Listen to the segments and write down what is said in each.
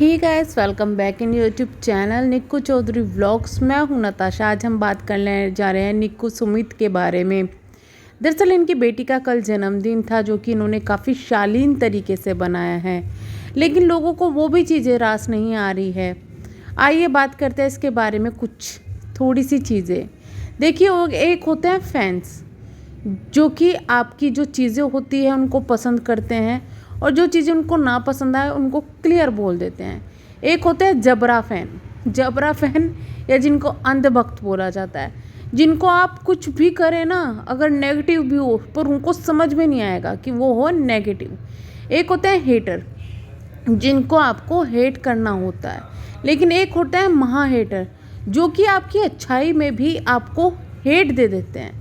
Hey guys, welcome back in YouTube channel Nikku Chaudhary vlogs. मैं हूं नताशा। आज हम बात करने जा रहे हैं निक्कू सुमित के बारे में। दरअसल इनकी बेटी का कल जन्मदिन था, जो कि इन्होंने काफ़ी शालीन तरीके से बनाया है, लेकिन लोगों को वो भी चीज़ें रास नहीं आ रही है। आइए बात करते हैं इसके बारे में कुछ थोड़ी सी चीज़ें। देखिए, वो एक होते हैं फैंस, जो कि आपकी जो चीज़ें होती है उनको पसंद करते हैं, और जो चीज़ें उनको ना पसंद आए उनको क्लियर बोल देते हैं। एक होता है जबरा फैन या जिनको अंधभक्त बोला जाता है, जिनको आप कुछ भी करें ना, अगर नेगेटिव भी हो पर उनको समझ में नहीं आएगा कि वो हो नेगेटिव। एक होता है हेटर, जिनको आपको हेट करना होता है। लेकिन एक होता है महा हेटर, जो कि आपकी अच्छाई में भी आपको हेट दे देते हैं।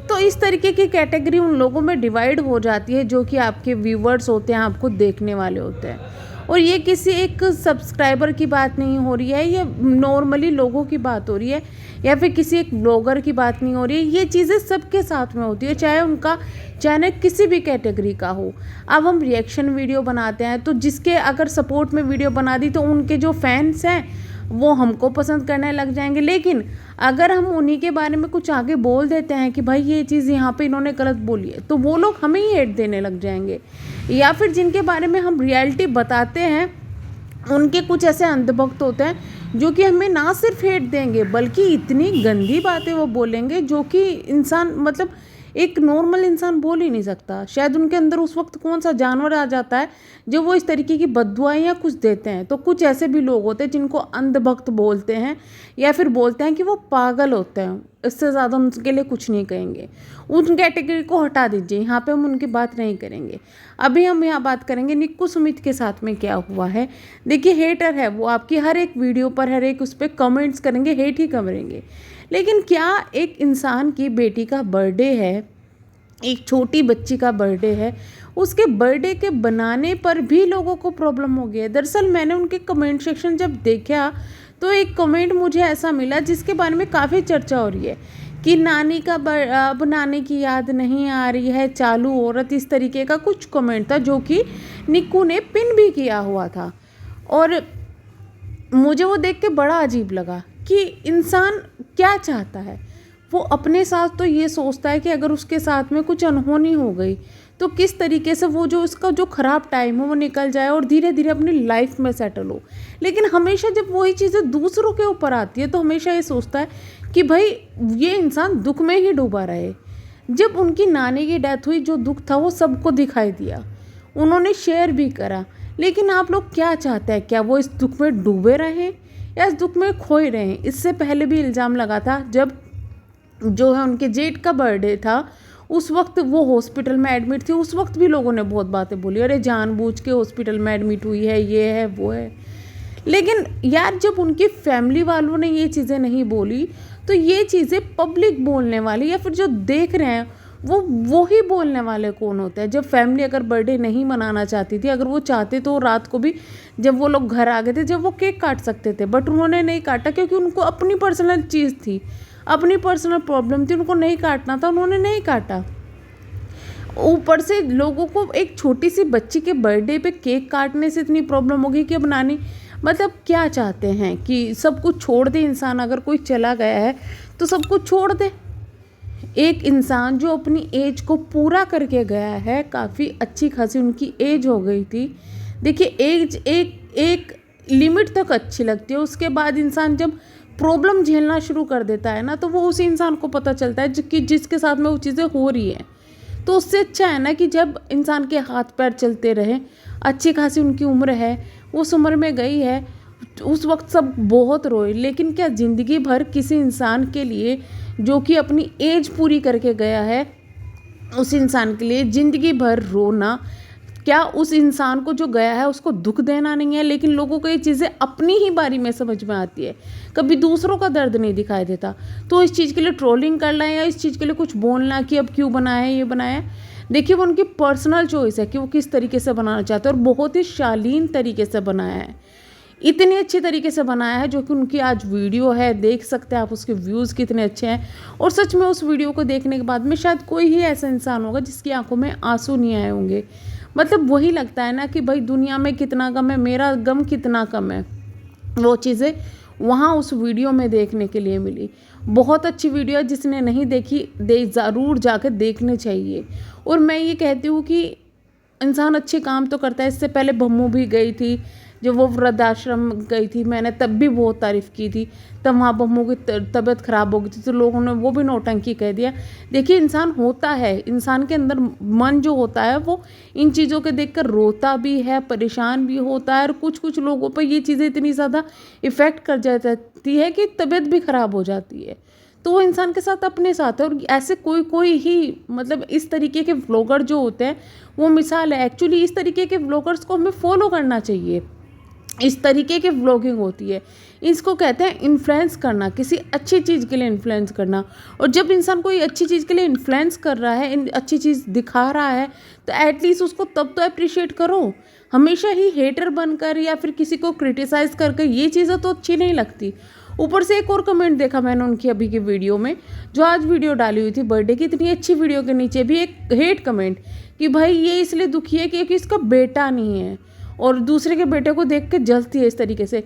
तो इस तरीके की कैटेगरी उन लोगों में डिवाइड हो जाती है, जो कि आपके व्यूवर्स होते हैं, आपको देखने वाले होते हैं। और ये किसी एक सब्सक्राइबर की बात नहीं हो रही है, ये नॉर्मली लोगों की बात हो रही है, या फिर किसी एक ब्लॉगर की बात नहीं हो रही है। ये चीज़ें सबके साथ में होती है, चाहे उनका चैनल किसी भी कैटेगरी का हो। अब हम रिएक्शन वीडियो बनाते हैं, तो जिसके अगर सपोर्ट में वीडियो बना दी तो उनके जो फैंस हैं वो हमको पसंद करने लग जाएंगे। लेकिन अगर हम उन्हीं के बारे में कुछ आगे बोल देते हैं कि भाई ये चीज़ यहाँ पे इन्होंने गलत बोली है, तो वो लोग हमें ही हेट देने लग जाएंगे। या फिर जिनके बारे में हम रियलिटी बताते हैं, उनके कुछ ऐसे अंधभक्त होते हैं जो कि हमें ना सिर्फ हेट देंगे, बल्कि इतनी गंदी बातें वो बोलेंगे जो कि इंसान, मतलब एक नॉर्मल इंसान बोल ही नहीं सकता। शायद उनके अंदर उस वक्त कौन सा जानवर आ जाता है जो वो इस तरीके की बद्दुआएं या कुछ देते हैं। तो कुछ ऐसे भी लोग होते हैं जिनको अंधभक्त बोलते हैं, या फिर बोलते हैं कि वो पागल होते हैं। इससे ज़्यादा उनके लिए कुछ नहीं कहेंगे। उन कैटेगरी को हटा दीजिए, यहाँ पे हम उनकी बात नहीं करेंगे। अभी हम यहाँ बात करेंगे निक्कू सुमित के साथ में क्या हुआ है। देखिए, हेटर है वो, आपकी हर एक वीडियो पर, हर एक उस पर कमेंट्स करेंगे, हेट ही करेंगे। लेकिन क्या एक इंसान की बेटी का बर्थडे है, एक छोटी बच्ची का बर्थडे है, उसके बर्थडे के बनाने पर भी लोगों को प्रॉब्लम हो गई है। दरअसल मैंने उनके कमेंट सेक्शन जब देखा तो एक कमेंट मुझे ऐसा मिला जिसके बारे में काफ़ी चर्चा हो रही है कि नानी का अब नानी की याद नहीं आ रही है, चालू औरत, इस तरीके का कुछ कमेंट था, जो कि निक्कू ने पिन भी किया हुआ था। और मुझे वो देख के बड़ा अजीब लगा कि इंसान क्या चाहता है। वो अपने साथ तो ये सोचता है कि अगर उसके साथ में कुछ अनहोनी हो गई तो किस तरीके से वो जो उसका जो ख़राब टाइम है वो निकल जाए और धीरे धीरे अपनी लाइफ में सेटल हो। लेकिन हमेशा जब वही चीज़ें दूसरों के ऊपर आती है तो हमेशा ये सोचता है कि भाई ये इंसान दुख में ही डूबा रहे। जब उनकी नानी की डेथ हुई, जो दुख था वो सबको दिखाई दिया, उन्होंने शेयर भी करा। लेकिन आप लोग क्या चाहते हैं? क्या वो इस दुख में डूबे रहें या इस दुख में खोए रहें? इससे पहले भी इल्ज़ाम लगा था, जब जो है उनके जेठ का बर्थडे था, उस वक्त वो हॉस्पिटल में एडमिट थी। उस वक्त भी लोगों ने बहुत बातें बोली, अरे जानबूझ के हॉस्पिटल में एडमिट हुई है, ये है वो है। लेकिन यार, जब उनकी फैमिली वालों ने ये चीज़ें नहीं बोली, तो ये चीज़ें पब्लिक बोलने वाली या फिर जो देख रहे हैं वो ही बोलने वाले कौन होते हैं। जब फैमिली अगर बर्थडे नहीं मनाना चाहती थी, अगर वो चाहते तो रात को भी जब वो लोग घर आ गए थे, जब वो केक काट सकते थे, बट उन्होंने नहीं काटा क्योंकि उनको अपनी पर्सनल चीज़ थी, अपनी पर्सनल प्रॉब्लम थी, उनको नहीं काटना था, उन्होंने नहीं काटा। ऊपर से लोगों को एक छोटी सी बच्ची के बर्थडे पे केक काटने से इतनी प्रॉब्लम हो गई कि अब नानी, मतलब क्या चाहते हैं कि सब कुछ छोड़ दे इंसान? अगर कोई चला गया है तो सब कुछ छोड़ दे। एक इंसान जो अपनी एज को पूरा करके गया है, काफ़ी अच्छी खासी उनकी एज हो गई थी। देखिए, एज एक लिमिट तक अच्छी लगती है, उसके बाद इंसान जब प्रॉब्लम झेलना शुरू कर देता है ना, तो वो उस इंसान को पता चलता है कि जिसके साथ में वो चीज़ें हो रही हैं। तो उससे अच्छा है ना कि जब इंसान के हाथ पैर चलते रहे, अच्छी खासी उनकी उम्र है, उस उम्र में गई है, उस वक्त सब बहुत रोए। लेकिन क्या ज़िंदगी भर किसी इंसान के लिए जो कि अपनी एज पूरी करके गया है, उस इंसान के लिए ज़िंदगी भर रोना, क्या उस इंसान को जो गया है उसको दुख देना नहीं है? लेकिन लोगों को ये चीज़ें अपनी ही बारी में समझ में आती है, कभी दूसरों का दर्द नहीं दिखाई देता। तो इस चीज़ के लिए ट्रोलिंग करना या इस चीज़ के लिए कुछ बोलना कि अब क्यों बनाया है, ये बनाया है, देखिए वो उनकी पर्सनल चॉइस है कि वो किस तरीके से बनाना चाहते हैं। और बहुत ही शालीन तरीके से बनाया है, इतने अच्छे तरीके से बनाया है, जो कि उनकी आज वीडियो है, देख सकते हैं आप उसके व्यूज़ कितने अच्छे हैं। और सच में उस वीडियो को देखने के बाद में शायद कोई ही ऐसा इंसान होगा जिसकी आंखों में आंसू नहीं आए होंगे। मतलब वही लगता है ना कि भाई दुनिया में कितना गम है, मेरा गम कितना कम है। वो चीज़ें वहाँ उस वीडियो में देखने के लिए मिली। बहुत अच्छी वीडियो है, जिसने नहीं देखी ज़रूर जाकर देखने चाहिए। और मैं ये कहती हूँ कि इंसान अच्छे काम तो करता है। इससे पहले बम्मू भी गई थी, जब वो वृद्धाश्रम गई थी, मैंने तब भी बहुत तारीफ़ की थी। तब वहाँ बम्मू की तबीयत ख़राब हो गई थी तो लोगों ने वो भी नौटंकी कह दिया। देखिए, इंसान होता है, इंसान के अंदर मन जो होता है वो इन चीज़ों के देखकर रोता भी है, परेशान भी होता है, और कुछ कुछ लोगों पर ये चीज़ें इतनी ज़्यादा इफ़ेक्ट कर जाती है कि तबीयत भी ख़राब हो जाती है। तो वो इंसान के साथ अपने साथ है। और ऐसे कोई कोई ही मतलब इस तरीके के व्लॉगर जो होते हैं वो मिसाल है। एक्चुअली इस तरीके के व्लॉगर्स को हमें फॉलो करना चाहिए। इस तरीके की व्लॉगिंग होती है, इसको कहते हैं इन्फ्लुएंस करना, किसी अच्छी चीज़ के लिए इन्फ्लुएंस करना। और जब इंसान कोई अच्छी चीज़ के लिए इन्फ्लुएंस कर रहा है, अच्छी चीज़ दिखा रहा है, तो एटलीस्ट उसको तब तो अप्रिशिएट करो। हमेशा ही हेटर बनकर या फिर किसी को क्रिटिसाइज करके ये चीज़ें तो अच्छी नहीं लगती। ऊपर से एक और कमेंट देखा मैंने उनकी अभी की वीडियो में, जो आज वीडियो डाली हुई थी बर्थडे की, इतनी अच्छी वीडियो के नीचे भी एक हेट कमेंट कि भाई ये इसलिए दुखी है क्योंकि इसका बेटा नहीं है, और दूसरे के बेटे को देख के जलती है। इस तरीके से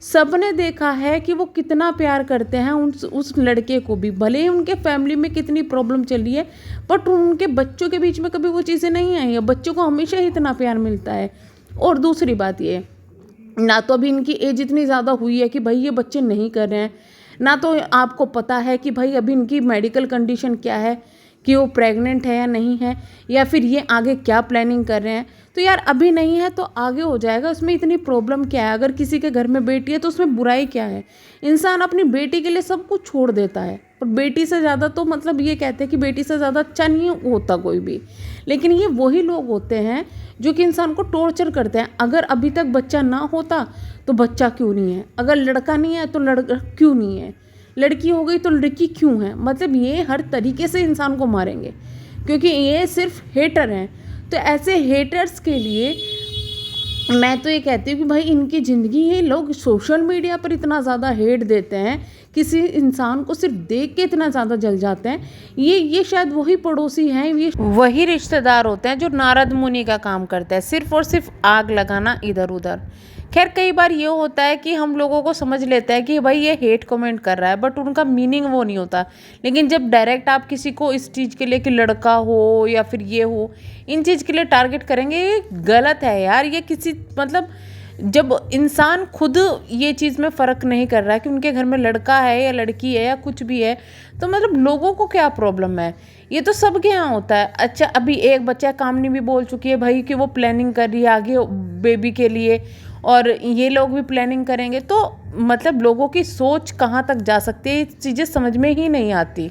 सबने देखा है कि वो कितना प्यार करते हैं उस लड़के को भी, भले ही उनके फैमिली में कितनी प्रॉब्लम चल रही है, बट उनके बच्चों के बीच में कभी वो चीज़ें नहीं आई है। बच्चों को हमेशा ही इतना प्यार मिलता है। और दूसरी बात ये, ना तो अभी इनकी एज इतनी ज़्यादा हुई है कि भाई ये बच्चे नहीं कर रहे हैं, ना तो आपको पता है कि भाई अभी इनकी मेडिकल कंडीशन क्या है, कि वो प्रेग्नेंट है या नहीं है, या फिर ये आगे क्या प्लानिंग कर रहे हैं। तो यार अभी नहीं है तो आगे हो जाएगा, उसमें इतनी प्रॉब्लम क्या है। अगर किसी के घर में बेटी है तो उसमें बुराई क्या है। इंसान अपनी बेटी के लिए सब कुछ छोड़ देता है, पर बेटी से ज़्यादा तो मतलब ये कहते हैं कि बेटी से ज़्यादा अच्छा नहीं होता कोई भी। लेकिन ये वही लोग होते हैं जो कि इंसान को टॉर्चर करते हैं। अगर अभी तक बच्चा ना होता तो बच्चा क्यों नहीं है, अगर लड़का नहीं है तो लड़का क्यों नहीं है, लड़की हो गई तो लड़की क्यों है। मतलब ये हर तरीके से इंसान को मारेंगे, क्योंकि ये सिर्फ हेटर हैं। तो ऐसे हेटर्स के लिए मैं तो ये कहती हूँ कि भाई इनकी ज़िंदगी, ये लोग सोशल मीडिया पर इतना ज़्यादा हेट देते हैं, किसी इंसान को सिर्फ देख के इतना ज़्यादा जल जाते हैं। ये शायद वही पड़ोसी हैं, ये वही रिश्तेदार होते हैं जो नारद मुनि का काम करते हैं, सिर्फ और सिर्फ आग लगाना इधर उधर। खैर, कई बार ये होता है कि हम लोगों को समझ लेते हैं कि भाई ये हेट कमेंट कर रहा है, बट उनका मीनिंग वो नहीं होता। लेकिन जब डायरेक्ट आप किसी को इस चीज़ के लिए कि लड़का हो या फिर ये हो, इन चीज़ के लिए टारगेट करेंगे, ये गलत है यार। ये किसी मतलब जब इंसान खुद ये चीज़ में फ़र्क नहीं कर रहा है कि उनके घर में लड़का है या लड़की है या कुछ भी है, तो मतलब लोगों को क्या प्रॉब्लम है। ये तो सबके यहाँ होता है। अच्छा, अभी एक बच्चा कामनी भी बोल चुकी है भाई कि वो प्लानिंग कर रही है आगे बेबी के लिए, और ये लोग भी प्लानिंग करेंगे। तो मतलब लोगों की सोच कहाँ तक जा सकती है, ये चीज़ें समझ में ही नहीं आती।